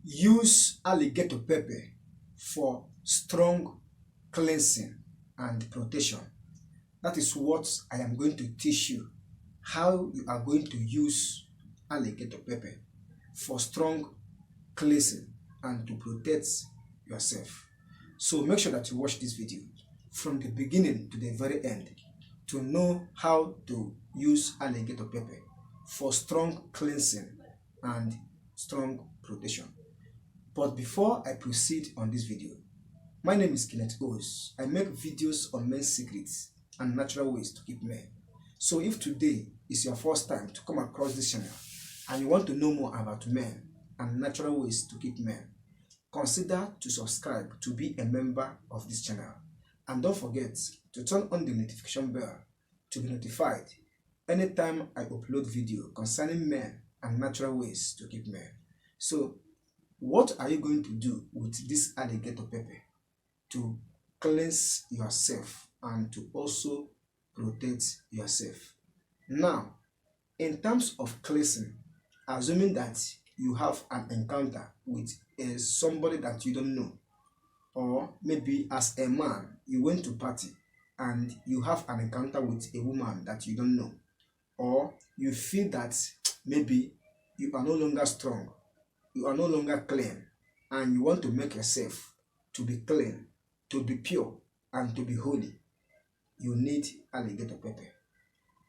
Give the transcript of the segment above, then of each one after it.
Use alligator pepper for strong cleansing and protection. That is what I am going to teach you, how you are going to use alligator pepper for strong cleansing and to protect yourself. So make sure that you watch this video from the beginning to the very end to know how to use alligator pepper for strong cleansing and strong protection. But before I proceed on this video, my name is Kenneth. I make videos on men's secrets and natural ways to keep men. So if today is your first time to come across this channel and you want to know more about men and natural ways to keep men, consider to subscribe to be a member of this channel. And don't forget to turn on the notification bell to be notified anytime I upload video concerning men and natural ways to keep men. So what are you going to do with this alligator pepper to cleanse yourself and to also protect yourself? Now, in terms of cleansing, assuming that you have an encounter with somebody that you don't know, or maybe as a man you went to party and you have an encounter with a woman that you don't know, or you feel that maybe you are no longer strong, you are no longer clean, and you want to make yourself to be clean, to be pure, and to be holy, you need alligator pepper.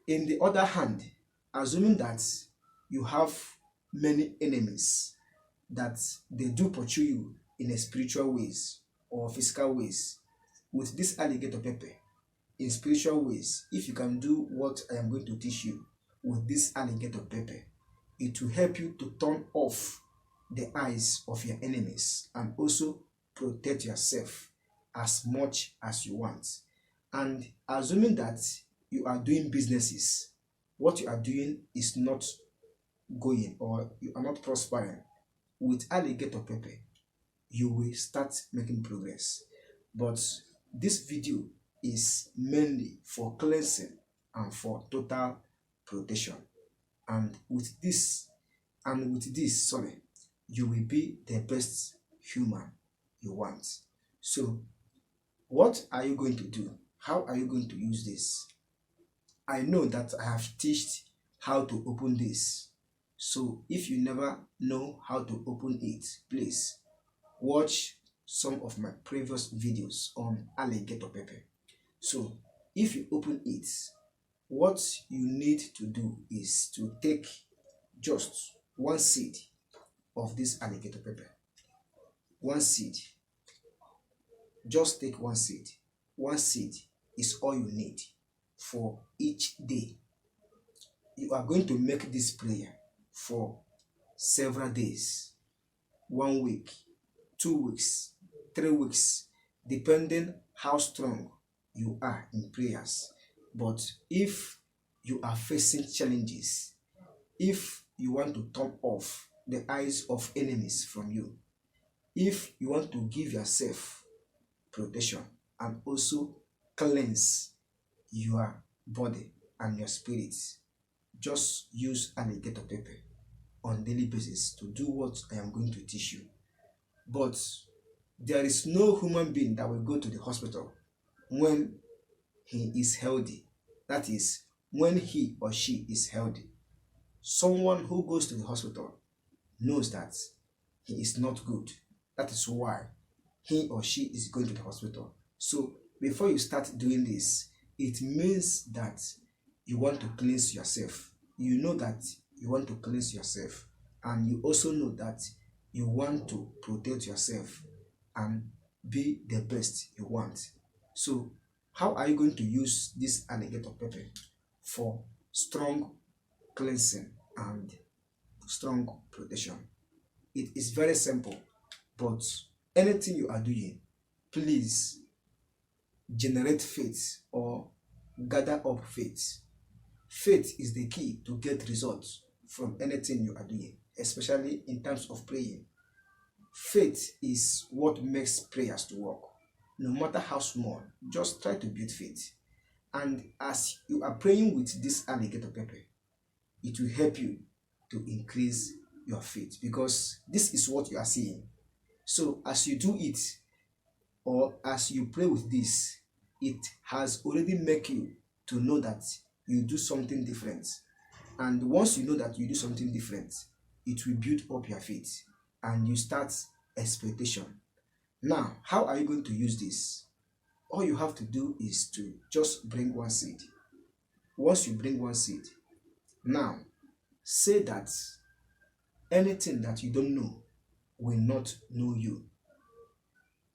In the other hand, assuming that you have many enemies, that they do pursue you in a spiritual ways or physical ways, with this alligator pepper, in spiritual ways, if you can do what I am going to teach you with this alligator pepper, it will help you to turn off the eyes of your enemies and also protect yourself as much as you want. And assuming that you are doing businesses, what you are doing is not going or you are not prospering, with alligator pepper you will start making progress. But this video is mainly for cleansing and for total protection, and with this you will be the best human you want. So what are you going to do? How are you going to use this? I know that I have taught how to open this. So if you never know how to open it, please watch some of my previous videos on alligator pepper. So if you open it, what you need to do is to take just one seed of this alligator pepper. One seed. Just take one seed. One seed is all you need for each day. You are going to make this prayer for several days, 1 week, 2 weeks, 3 weeks, depending how strong you are in prayers. But if you are facing challenges, if you want to turn off the eyes of enemies from you, if you want to give yourself protection and also cleanse your body and your spirit, just use alligator pepper on daily basis to do what I am going to teach you. But there is no human being that will go to the hospital when he is healthy. That is, when he or she is healthy. Someone who goes to the hospital knows that he is not good. That is why he or she is going to the hospital. So before you start doing this, it means that you want to cleanse yourself. You know that you want to cleanse yourself, and you also know that you want to protect yourself and be the best you want. So how are you going to use this alligator pepper for strong cleansing and strong protection? It is very simple, but anything you are doing, please generate faith or gather up faith. Faith is the key to get results from anything you are doing, especially in terms of praying. Faith is what makes prayers to work. No matter how small, just try to build faith. And as you are praying with this alligator pepper, it will help you to increase your faith, because this is what you are seeing. So as you do it, or as you pray with this, it has already make you to know that you do something different. And once you know that you do something different, it will build up your faith and you start expectation. Now, how are you going to use this? All you have to do is to just bring one seed. Once you bring one seed, now say that anything that you don't know will not know you.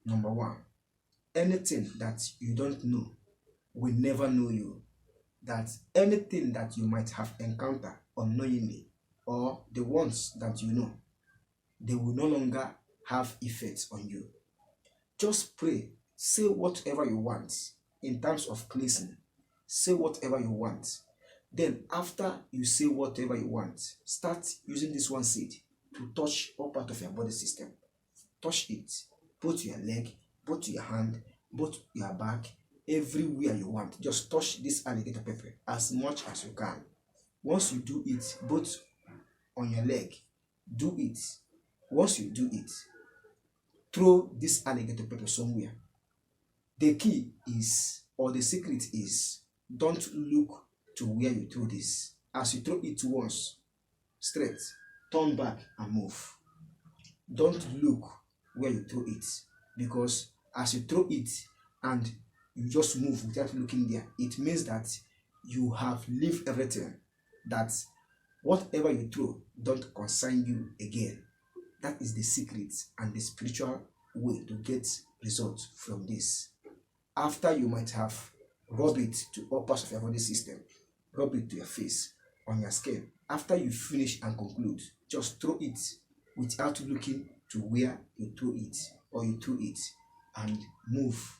Number one, anything that you don't know will never know you. That anything that you might have encountered unknowingly, or the ones that you know, they will no longer have effects on you. Just pray, say whatever you want in terms of cleansing. Say whatever you want. Then after you say whatever you want, start using this one seed to touch all part of your body system. Touch it, both your leg, both your hand, both your back, everywhere you want. Just touch this alligator pepper as much as you can. Once you do it, both on your leg, do it. Once you do it, throw this alligator pepper somewhere. The key is, or the secret is, don't look to where you throw this. As you throw it once, straight, turn back and move. Don't look where you throw it, because as you throw it and you just move without looking there, it means that you have leave everything, that whatever you throw don't concern you again. That is the secret and the spiritual way to get results from this. After you might have rubbed it to all parts of your body system, rub it to your face, on your skin. After you finish and conclude, just throw it without looking to where you throw it, or you threw it, and move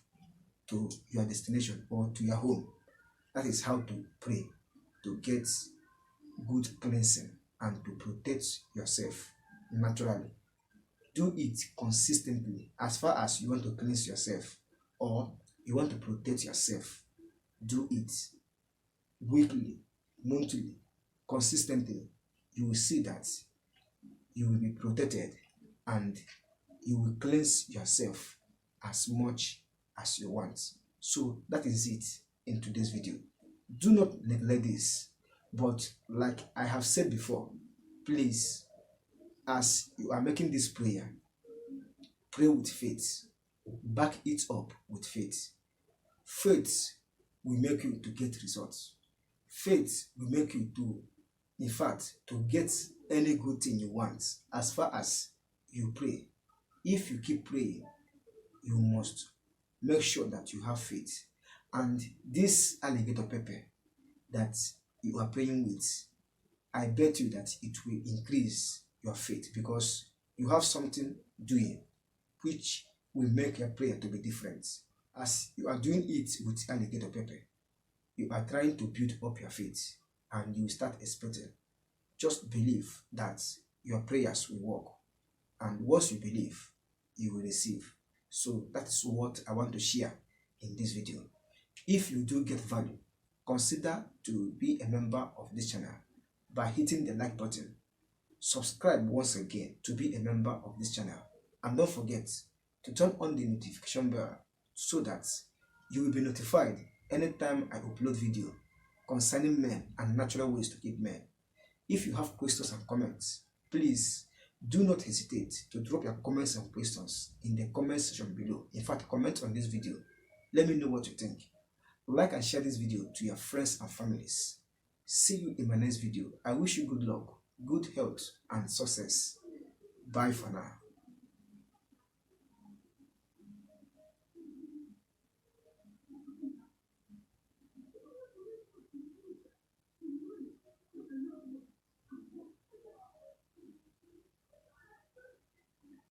to your destination or to your home. That is how to pray to get good cleansing and to protect yourself naturally. Do it consistently. As far as you want to cleanse yourself or you want to protect yourself, do it weekly, monthly, consistently. You will see that you will be protected and you will cleanse yourself as much as you want. So that is it in today's video. Do not neglect this, but like I have said before, please, as you are making this prayer, pray with faith. Back it up with faith. Faith will make you to get results. Faith will make you to, in fact, to get any good thing you want as far as you pray. If you keep praying, you must make sure that you have faith. And this alligator pepper that you are praying with, I bet you that it will increase your faith, because you have something doing which will make your prayer to be different. As you are doing it with alligator pepper, you are trying to build up your faith and you start expecting. Just believe that your prayers will work, and once you believe, you will receive. So that is what I want to share in this video. If you do get value, consider to be a member of this channel by hitting the like button. Subscribe once again to be a member of this channel, and don't forget to turn on the notification bell so that you will be notified anytime I upload video concerning men and natural ways to keep men. If you have questions and comments, please do not hesitate to drop your comments and questions in the comment section below. In fact, comment on this video. Let me know what you think. Like and share this video to your friends and families. See you in my next video. I wish you good luck, good health, and success. Bye for now.